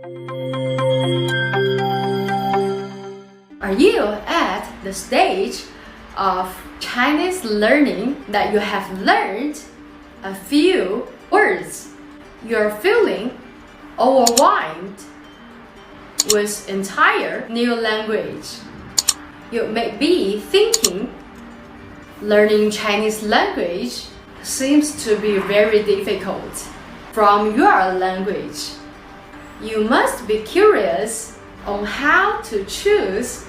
Are you at the stage of Chinese learning that you have learned a few words? You're feeling overwhelmed with entire new language. You may be thinking learning Chinese language seems to be very difficult from your language. You must be curious on how to choose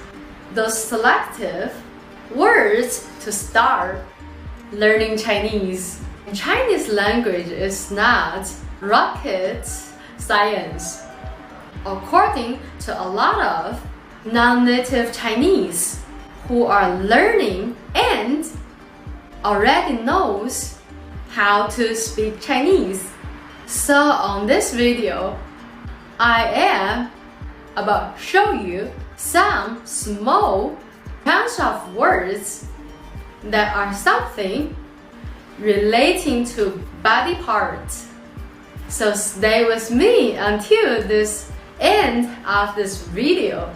those selective words to start learning Chinese. Chinese language is not rocket science. According to a lot of non-native Chinese who are learning and already knows how to speak Chinese. So on this video, I am about to show you some small kinds of words that are something relating to body parts. So stay with me until this end of this video,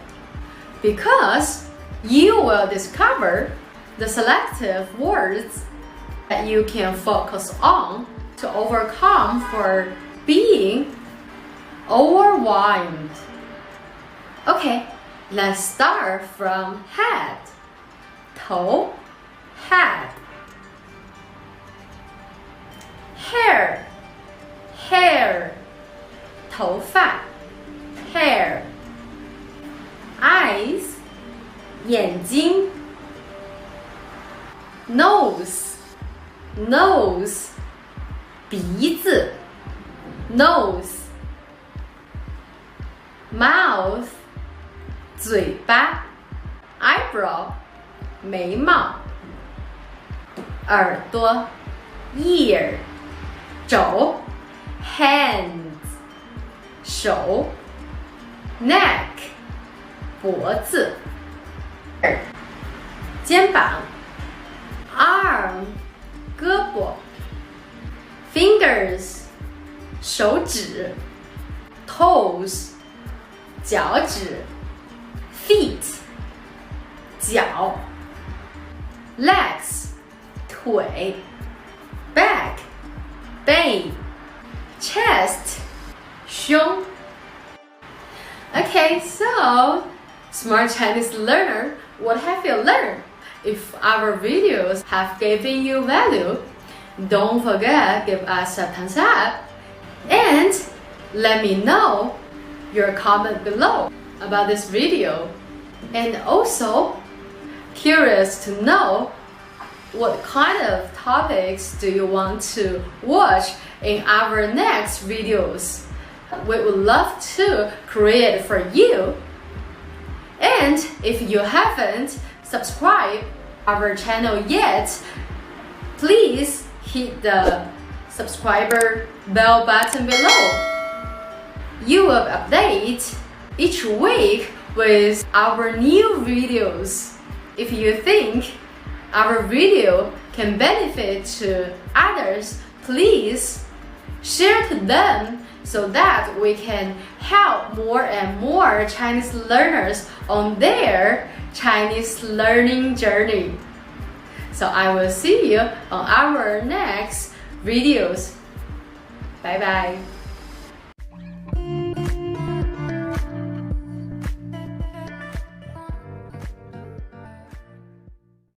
because you will discover the selective words that you can focus on to overcome for being overwhelmed. Okay, let's start from head. 头 head. Hair hair. 头发 hair. Eyes 眼睛. Nose nose. 鼻子 nose. Mouth 嘴巴 eyebrow 眉毛。耳朵 ear. 肘 hands. 手 neck. 脖子 肩膀 arm. 胳膊 fingers. 手指 toes. 脚趾 feet. 脚 legs. 腿 back. 背 chest. 胸. Okay, so smart Chinese learner, what have you learned? If our videos have given you value, don't forget give us a thumbs up and let me know your comment below about this video. And also curious to know what kind of topics do you want to watch in our next videos. We would love to create for you. And if you haven't subscribed our channel yet, please hit the subscriber bell button below. You will update each week with our new videos. If you think our video can benefit to others, please share to them so that we can help more and more Chinese learners on their Chinese learning journey. So I will see you on our next videos. Bye bye.